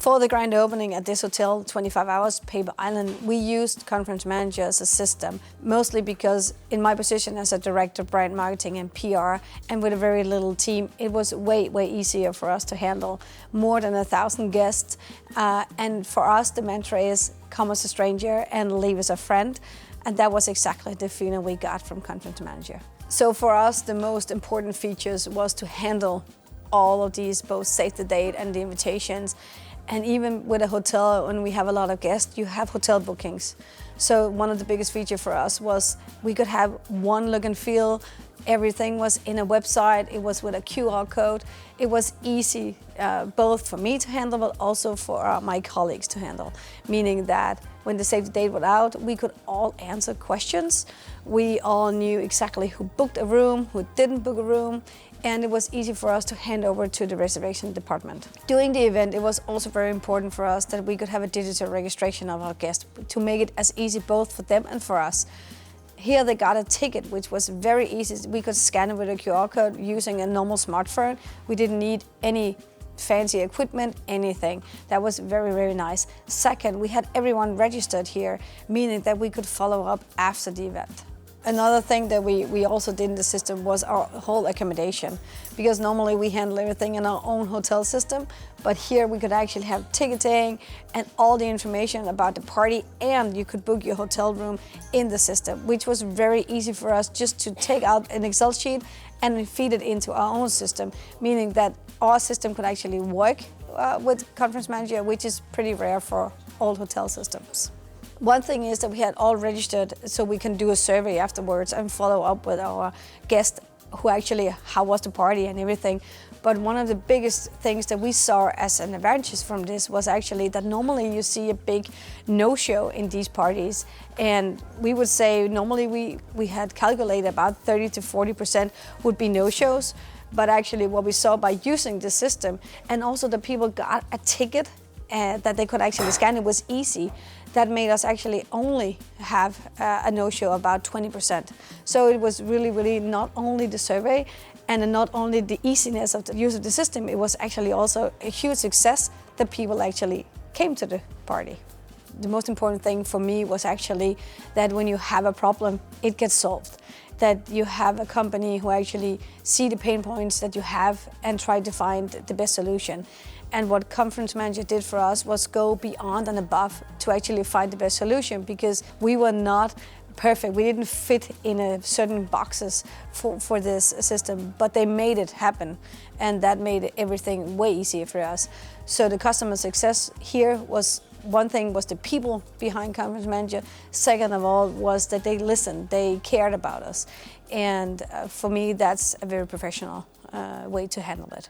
For the grand opening at this hotel, 25 Hours, Paper Island, we used Conference Manager as a system, mostly because in my position as a director of brand marketing and PR, and with a very little team, it was way easier for us to handle more than 1,000 guests. And for us, the mantra is, come as a stranger and leave as a friend. And that was exactly the feeling we got from Conference Manager. So for us, the most important features was to handle all of these, both save the date and the invitations. And even with a hotel, when we have a lot of guests, you have hotel bookings. So one of the biggest features for us was we could have one look and feel. Everything was in a website. It was with a QR code. It was easy, both for me to handle, but also for my colleagues to handle. Meaning that when the save the date was out, we could all answer questions. We all knew exactly who booked a room, who didn't book a room, and it was easy for us to hand over to the reservation department. During the event, it was also very important for us that we could have a digital registration of our guests to make it as easy both for them and for us. Here they got a ticket, which was very easy. We could scan it with a QR code using a normal smartphone. We didn't need any fancy equipment, anything. That was very nice. Second, we had everyone registered here, meaning that we could follow up after the event. Another thing that we also did in the system was our whole accommodation, because normally we handle everything in our own hotel system, but here we could actually have ticketing and all the information about the party, and you could book your hotel room in the system, which was very easy for us just to take out an Excel sheet and feed it into our own system, meaning that our system could actually work with Conference Manager, which is pretty rare for all hotel systems. One thing is that we had all registered so we can do a survey afterwards and follow up with our guests who actually, how was the party and everything. But one of the biggest things that we saw as an advantage from this was actually that normally you see a big no-show in these parties. And we would say normally we had calculated about 30 to 40% would be no-shows. But actually what we saw by using the system, and also the people got a ticket that they could actually scan, it was easy. That made us actually only have a no-show about 20%. So it was really not only the survey and not only the easiness of the use of the system, it was actually also a huge success that people actually came to the party. The most important thing for me was actually that when you have a problem, it gets solved. That you have a company who actually see the pain points that you have and try to find the best solution. And what Conference Manager did for us was go beyond and above to actually find the best solution, because we were not perfect. We didn't fit in a certain boxes for this system, but they made it happen. And that made everything way easier for us. So the customer success here was, one thing was the people behind Conference Manager. Second of all was that they listened, they cared about us. And for me, that's a very professional way to handle it.